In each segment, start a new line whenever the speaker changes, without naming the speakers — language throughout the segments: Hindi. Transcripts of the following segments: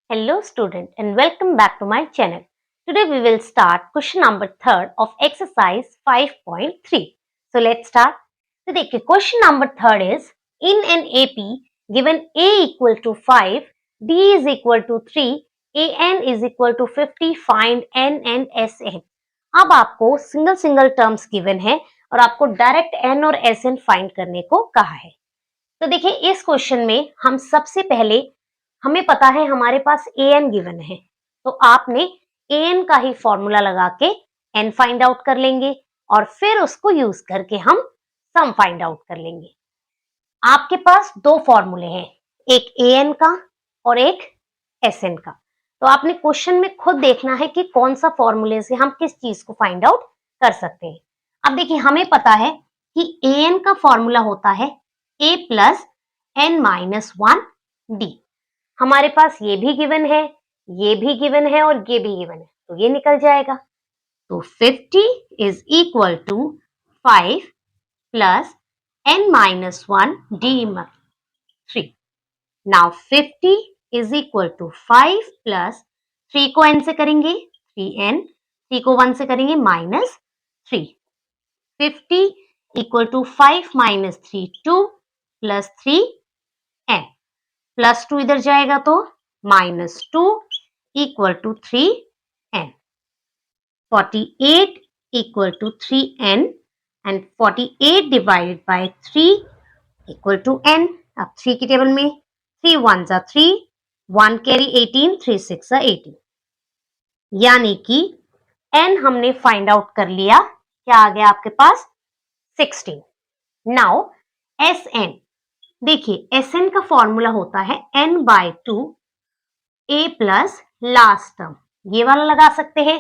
Hello student and welcome back to my channel. Today we will start question number 3rd of exercise 5.3. So let's start. So देखिए question number 3rd is in an AP given A equal to 5, D is equal to 3, AN is equal to 50, find N and SN. अब आपको सिंगल टर्म्स गिवन है और आपको डायरेक्ट N और SN फाइंड करने को कहा है. तो देखिए इस क्वेश्चन में हम सबसे पहले हमें पता है हमारे पास an गिवन है, तो आपने an का ही फॉर्मूला लगा के n फाइंड आउट कर लेंगे और फिर उसको यूज करके हम सम फाइंड आउट कर लेंगे. आपके पास दो फॉर्मूले हैं, एक an का और एक sn का. तो आपने क्वेश्चन में खुद देखना है कि कौन सा फॉर्मूले से हम किस चीज को फाइंड आउट कर सकते हैं. अब देखिए हमें पता है कि an का फॉर्मूला होता है a plus n minus 1 d. हमारे पास ये भी गिवन है, ये भी गिवन है और ये भी गिवन है, तो ये निकल जाएगा. तो 50 is equal to 5 plus n minus 1 d 3. Now 50 is equal to 5 plus 3 को n से करेंगे 3n, 3 को 1 से करेंगे minus 3. 50 equal to 5 minus 3 2 plus 3n. Plus 2 इधर जाएगा तो minus 2 equal to 3n. 48 equal to 3n and 48 divided by 3 equal to n. अब 3 की टेबल में 3 1 जा 3, 1 कैरी 18, 3 6 जा 18. यानी कि n हमने फाइंड आउट कर लिया. क्या आ गया आपके पास 16. नाउ Sn, देखिए Sn का फॉर्मूला होता है n by 2 a plus last term. ये वाला लगा सकते हैं.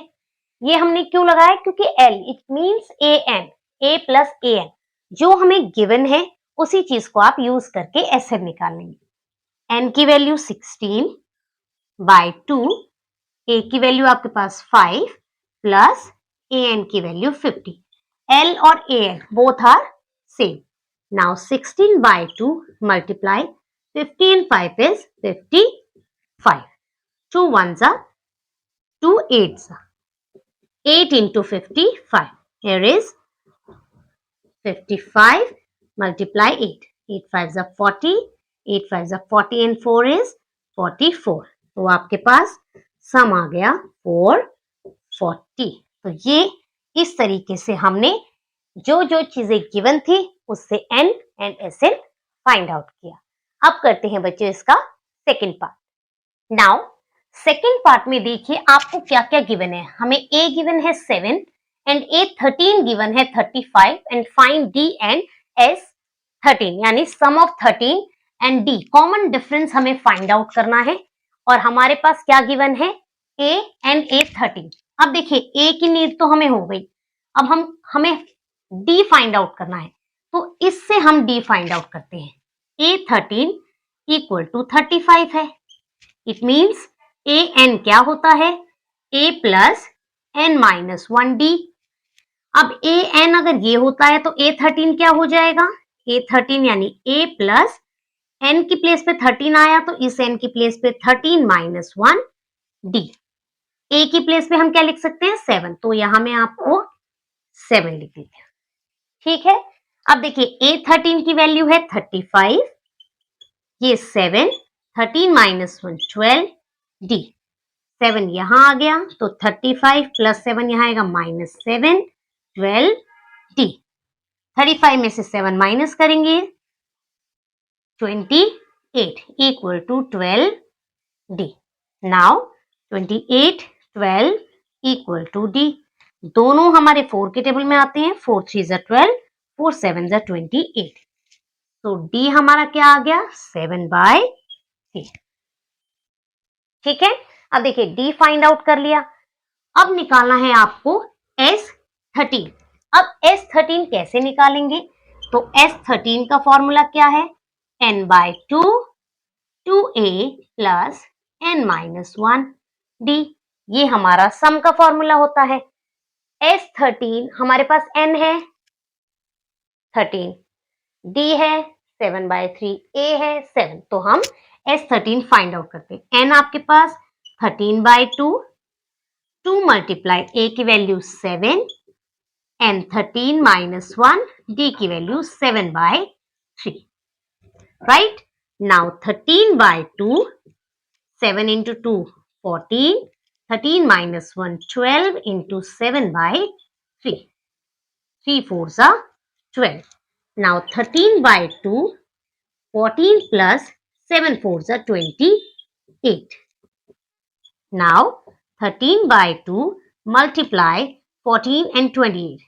ये हमने क्यों लगाया, क्योंकि L it means an, a plus an जो हमें गिवन है उसी चीज को आप यूज करके Sn निकाल लेंगे. n की वैल्यू 16 बाय 2, a की वैल्यू आपके पास 5 प्लस an की वैल्यू 50. L और an both are same. Now 16 by 2 multiply 50 and 5 is 55. 2 ones are 2 8s are 8 into 55. Here is 55 multiply 8. 8 5s are 40. 8 5s are 40 and 4 is 44. तो आपके पास सम आ गया 440. तो ये इस तरीके से हमने जो जो चीजें गिवन थी उससे n and Sn find out किया. अब करते हैं बच्चों इसका second part. Now second part में देखिए आपको क्या क्या गिवन है. हमें a गिवन है 7 एंड a 13 गिवन है 35 and find d and s 13, यानी sum of 13 and d. Common difference हमें फाइंड आउट करना है और हमारे पास क्या गिवन है a एंड a 13. अब देखिए a की नीड तो हमें हो गई. अब हमें d फाइंड आउट करना है, तो इससे हम d फाइंड आउट करते हैं. a13 इक्वल टू 35 है. इट मींस an क्या होता है a plus n minus 1d. अब an अगर ये होता है तो a13 क्या हो जाएगा, a13 यानी a प्लस n की प्लेस पे 13 आया तो इस n की प्लेस पे 13 माइनस 1d. a की प्लेस पे हम क्या लिख सकते हैं 7, तो यहां मैं आपको 7 लिख देती हूँ. ठीक है. अब देखिए a13 की वैल्यू है 35, ये 7, 13 माइनस 1 12 d. 7 यहां आ गया तो 35 प्लस 7 यहां आएगा माइनस 7 12 d. 35 में से 7 माइनस करेंगे 28 equal to 12 d. Now 28 12 equal to d. दोनों हमारे 4 के टेबल में आते हैं. 4 3 जा 12, 4 7 जा 28. तो d हमारा क्या आ गया 7 बाय 3. ठीक है. अब देखिए d फाइंड आउट कर लिया. अब निकालना है आपको S13. अब S13 कैसे निकालेंगे, तो S13 का फॉर्मूला क्या है n by 2 2a plus n minus 1 d. ये हमारा सम का फॉर्मूला होता है. S13 हमारे पास n है 13, d है 7 बाय 3, a है 7, तो हम S13 फाइंड आउट करते हैं। n आपके पास 13/2, 2 मल्टीप्लाई a की वैल्यू 7 and 13 minus 1, d की value 7/3. Right? Now 13/2, 7 into 2, 14. 13 minus 1, 12 into 7/3. 3 fours are 12. Now 13/2, 14 plus 7 fours are 28. Now 13/2 multiply 14 and 28.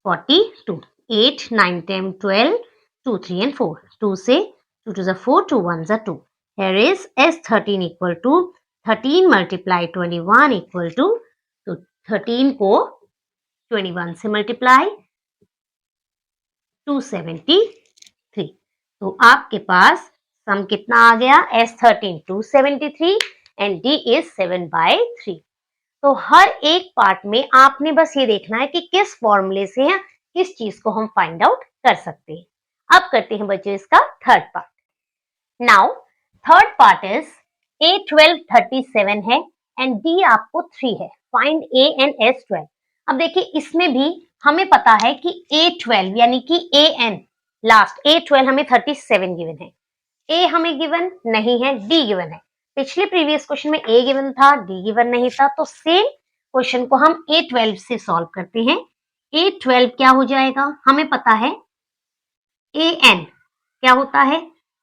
42. 8, 9, 10, 12, 2, 3 and 4. 2 से 2 to the 4, 2 1s are 2. Here is S13 equal to 13 multiply 21 equal to 13 को 21 से multiply 273. तो आपके पास सम कितना आ गया? S13 273 and D is 7/3. तो हर एक पार्ट में आपने बस ये देखना है कि किस फॉर्मूले से है किस चीज को हम फाइंड आउट कर सकते हैं। अब करते हैं बच्चों इसका third part. Now third part is A12 37 है एंड D आपको 3 है। Find A and S12। अब देखिए इसमें भी हमें पता है कि A12 यानी कि AN लास्ट A12 हमें 37 गिवन है, A हमें गिवन नहीं है, D गिवन है। पिछले प्रीवियस क्वेश्चन में A गिवन था, D गिवन नहीं था, तो सेम क्वेश्चन को हम A12 से सॉल्व करते हैं। A12 क्या हो जाएगा? हमें पता है AN क्या होता है?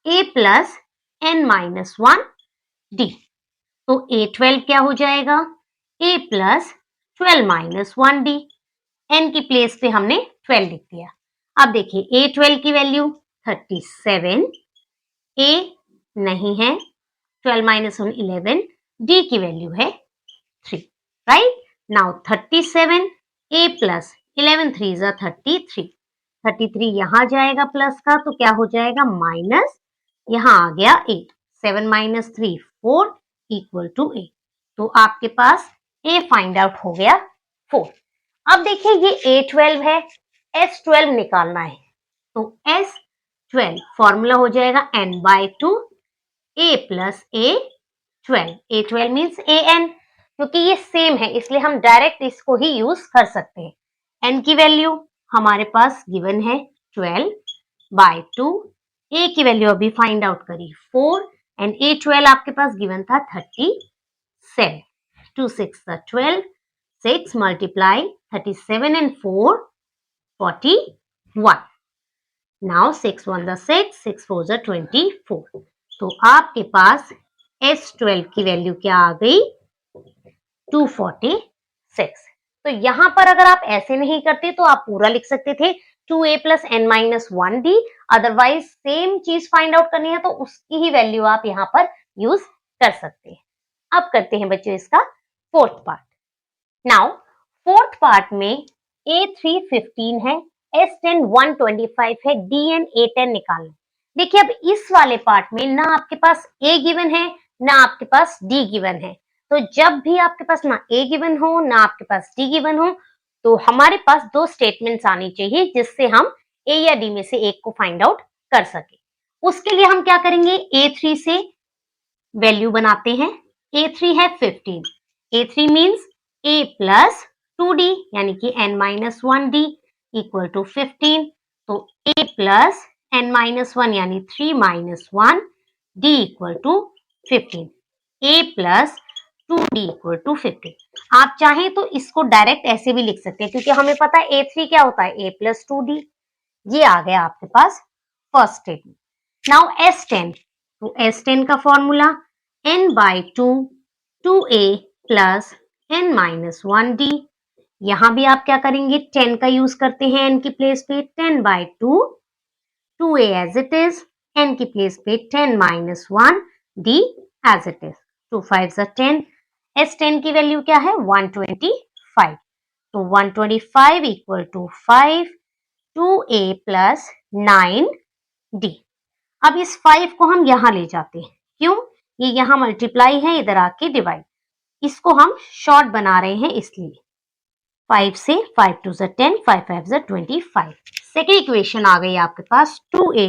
A plus N minus 1 D। तो A12 क्या हो जाएगा? A plus 12 minus 1 D। N की प्लेस पे हमने 12 लिख दिया। अब देखिए A12 की वैल्यू 37, A नहीं है, 12 minus 1 11, D की वैल्यू है 3, right? Now 37 A plus 11 3s are 33, 33 यहाँ जाएगा प्लस का तो क्या हो जाएगा? माइनस, यहाँ आ गया 8, 7 minus 3 4 equal to 8। तो आपके पास A फाइंड आउट हो गया 4। अब देखिए ये A12 है, S12 निकालना है, तो S12 फॉर्मूला हो जाएगा n/2 A plus A12। A12 means AN, क्योंकि ये सेम है इसलिए हम डायरेक्ट इसको ही यूज कर सकते हैं। N की वैल्यू हमारे पास गिवन है 12/2, A की वैल्यू अभी फाइंड आउट करी 4 एंड A12 आपके पास गिवन था 37। 2 6 12, 6 multiply 37 and 4 41। Now 6 1 6, 6 4 24। तो आपके पास S12 की वैल्यू क्या आ गई? 246। तो यहां पर अगर आप ऐसे नहीं करते तो आप पूरा लिख सकते थे 2A plus N minus 1D। Otherwise same चीज फाइंड आउट करनी है तो उसकी ही वैल्यू आप यहाँ पर यूज कर सकते हैं। अब करते हैं बच्चों इसका fourth part. Now fourth part में A3 15 है, S10 125 है, DN A10 निकालना। देखिए अब इस वाले पार्ट में ना आपके पास A गिवन है ना आपके पास D गिवन है, तो जब भी आपके पास ना A गिवन हो ना आपके पास D गिवन हो तो हमारे पास दो स्टेटमेंट्स आनी चाहिए जिससे हम A या D में से एक को फाइंड आउट कर सके। उसके लिए हम क्या करेंगे? A3 से वैल्यू बनाते हैं। A3 है 15, A3 means A plus 2D यानी कि N minus 1D equal to 15। तो A plus N minus 1 यानी 3 minus 1 D equal to 15। A plus 2D equal to 15। आप चाहें तो इसको डायरेक्ट ऐसे भी लिख सकते हैं क्योंकि हमें पता है A3 क्या होता है? A plus 2D। ये आ गया आपके पास फर्स्ट स्टेटमेंट। नाउ S10, तो S10 का formula n/2 2A plus n minus 1D। यहां भी आप क्या करेंगे? 10 का यूज करते हैं n की प्लेस पे, 10/2 2A as it is, n की प्लेस पे 10 minus 1 D as it is। 2 5s are 10, S10 की वैल्यू क्या है? 125। तो 125 equal to 5 2A plus 9D। अब इस 5 को हम यहां ले जाते हैं, क्यों? ये यहां मल्टीप्लाई है, इधर आके डिवाइड। इसको हम शॉर्ट बना रहे हैं इसलिए 5 से 5 2 10, 5 5 25। सेकेंड इक्वेशन आ गई आपके पास 2A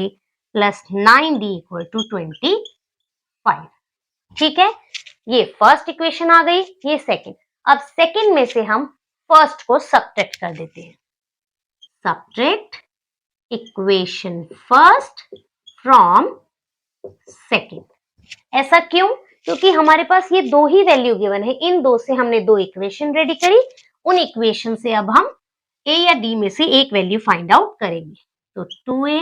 plus 9D equal to 25। 5। ठीक है, ये फर्स्ट इक्वेशन आ गई, ये सेकंड। अब सेकंड में से हम फर्स्ट को सब्ट्रैक्ट कर देते हैं। Subtract equation first from second. ऐसा क्यों? क्योंकि हमारे पास ये दो ही वैल्यू गिवन है, इन दो से हमने दो इक्वेशन रेडी करी, उन इक्वेशन से अब हम ए या डी में से एक वैल्यू फाइंड आउट करेंगे। तो 2a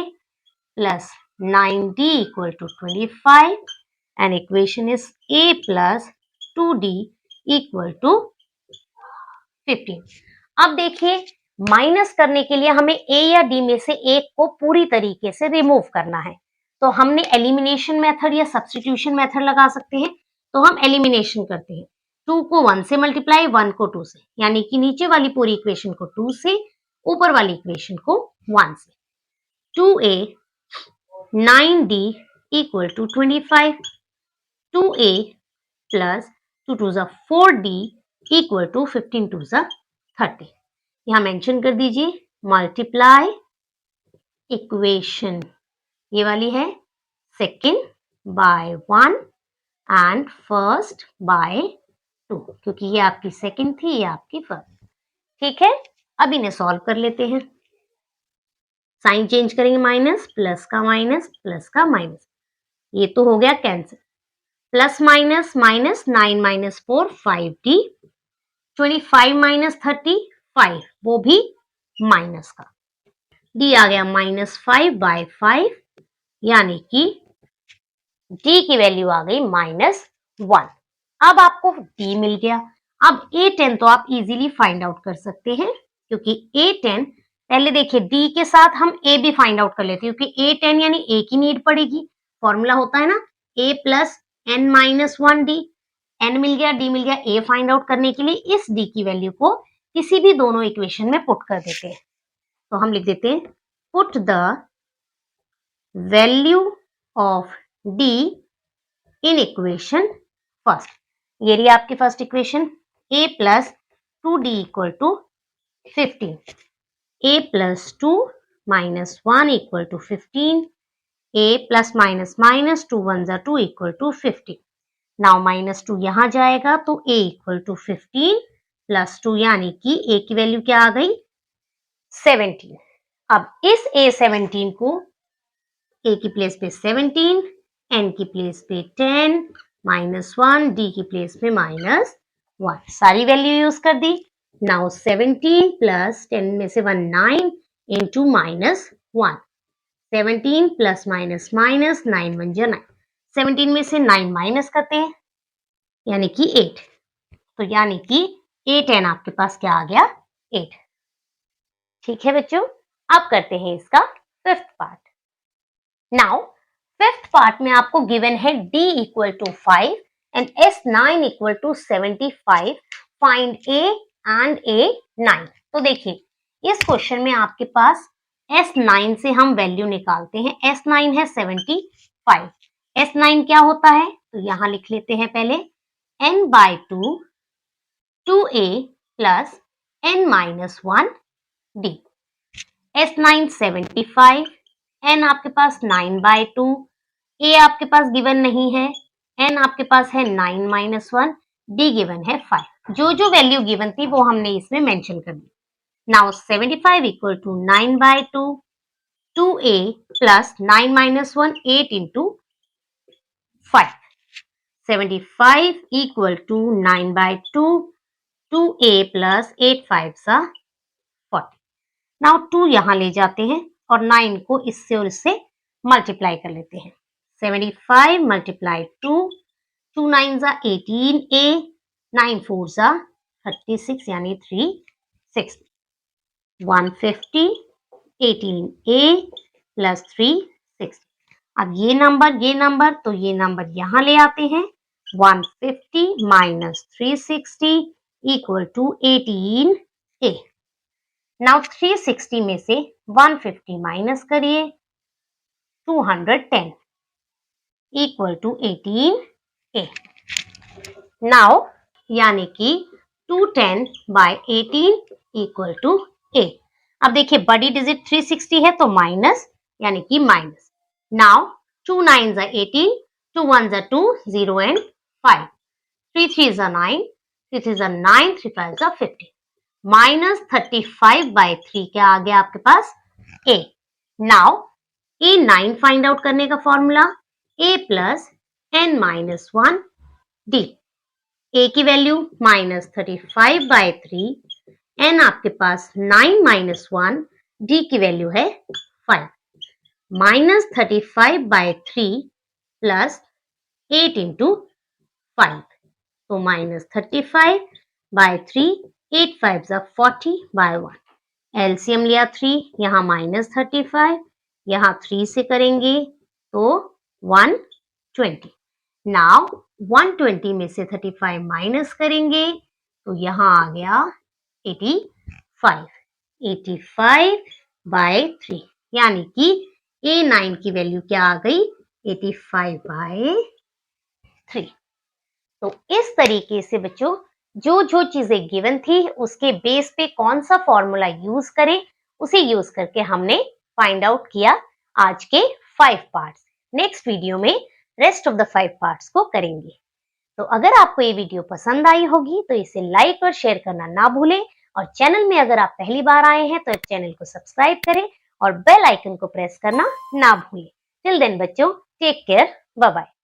plus 9d equal to 25 and equation is a plus 2d equal to 15। अब देखिए, माइनस करने के लिए हमें ए या डी में से एक को पूरी तरीके से रिमूव करना है। तो हमने एलिमिनेशन मेथड या सब्स्टिट्यूशन मेथड लगा सकते हैं। तो हम एलिमिनेशन करते हैं, 2 को 1 से मल्टीप्लाई, 1 को 2 से, यानी कि नीचे वाली पूरी इक्वेशन को 2 से, ऊपर वाली इक्वेशन को 1 से। 2a 9d equal to 25, 2a plus 2 2 4d equal to 15 2 30। यहां मेंशन कर दीजिए, मल्टीप्लाई इक्वेशन, ये वाली है second by 1 and first by 2, क्योंकि ये आपकी सेकंड थी, ये आपकी फर्स्ट। ठीक है, अब इन्हें सॉल्व कर लेते हैं। साइन चेंज करेंगे, माइनस प्लस का माइनस, प्लस का माइनस, ये तो हो गया cancel. Plus minus minus, 9 minus 4 5d, 25 minus 30 5, वो भी माइनस का। d आ गया -5/5, यानी कि d की वैल्यू आ गई -1। अब आपको d मिल गया। अब a10 तो आप इजीली फाइंड आउट कर सकते हैं, क्योंकि a10 पहले देखिए d के साथ हम a भी फाइंड आउट कर लेते हैं, क्योंकि a10 यानी a की नीड पड़ेगी। फॉर्मूला होता है ना a प्लस n-1d, n मिल गया, d मिल गया। a फाइंड आउट करने के लिए इस d की वैल्यू को किसी भी दोनों इक्वेशन में पुट कर देते हैं। तो हम लिख देते हैं, put the value of d in equation first. ये रही आपकी first equation, a plus 2d equal to 15, a plus 2 minus 1 equal to 15, a plus minus minus 2 1 जा 2 इक्वल टू 15। नाउ -2 यहां जाएगा तो a इक्वल टू 15 प्लस 2, यानी कि a की वैल्यू क्या आ गई 17। अब इस a17 को a की प्लेस पे 17, n की प्लेस पे 10, -1, d की प्लेस पे -1, सारी वैल्यू यूज कर दी। नाउ 17 प्लस 10 में से 1 9 इंटू -1, 17 प्लस माइनस माइनस 9 1 9, 17 में से 9 माइनस करते हैं, यानी कि 8। तो यानी कि a10 आपके पास क्या आ गया 8। ठीक है बच्चों, अब करते हैं इसका fifth part. Now fifth part में आपको गिवन है d equal to 5 and s9 equal to 75, find a and a9। तो देखिए इस क्वेश्चन में आपके पास s9 से हम वैल्यू निकालते हैं। s9 है 75, s9 क्या होता है तो यहां लिख लेते हैं पहले n/2 2a plus n-1d। s9 75, n आपके पास 9/2, a आपके पास गिवन नहीं है, n आपके पास है 9-1, d गिवन है 5। जो जो वैल्यू गिवन थी वो हमने इसमें मेंशन कर दी। Now 75 equal to 9/2, 2a plus 9-1 8 into 5, 75 equal to 9/2, 2a plus 8 5 सा 40। नाउ 2 यहां ले जाते हैं और 9 को इससे और इससे मल्टीप्लाई कर लेते हैं। 75 मल्टीप्लाई 2, 2 9 जा 18a, 9 4 जा 36 यानी 360, 150 18a प्लस 360। अब ये नंबर तो ये नंबर यहां ले आते हैं, 150 minus 360 equal to 18a। Now 360 में से 150 माइनस करिए, 210 इक्वल टू 18a। नाउ यानी कि 210/18 इक्वल टू a। अब देखिए बड़ी डिजिट 360 है तो माइनस, यानी कि minus. Now 2 9 18, 2 1s are 2, 0 and 5. 3 3s are 9, 3 3s are 9, 3 5s are 15. Minus 35 by 3 क्या आ गया आपके पास? A. Now, A9 find out करने का formula A plus n minus 1 D. A की वैल्यू माइनस 35 बाय 3, n आपके पास 9 माइनस 1, D की वैल्यू है 5. माइनस 35 बाय 3 प्लस 8 इंटू 5, तो माइनस 35 बाय 3, 8 5 40 बाय 1. एलसीएम लिया 3, यहाँ माइनस 35, यहाँ 3 से करेंगे तो 120. नाउ 120 में से 35 माइनस करेंगे तो यहाँ आ गया 85. 85 बाय 3 यानी कि A9 की वैल्यू क्या आ गई? 85 बाय 3. तो इस तरीके से बच्चों जो जो चीजें गिवन थी उसके बेस पे कौन सा फॉर्मूला यूज करें उसे यूज करके हमने फाइंड आउट किया आज के 5 पार्ट्स. नेक्स्ट वीडियो में रेस्ट ऑफ द 5 पार्ट्स को करेंगे. तो अगर आपको ये वीडियो पसंद आई होगी तो इसे लाइक और शेयर करना ना भूलें और चैनल में अगर आप पहली बार आए हैं तो चैनल को सब्सक्राइब करें और बेल आइकन को प्रेस करना ना भूलें. टिल देन बच्चों, टेक केयर, बाय बाय.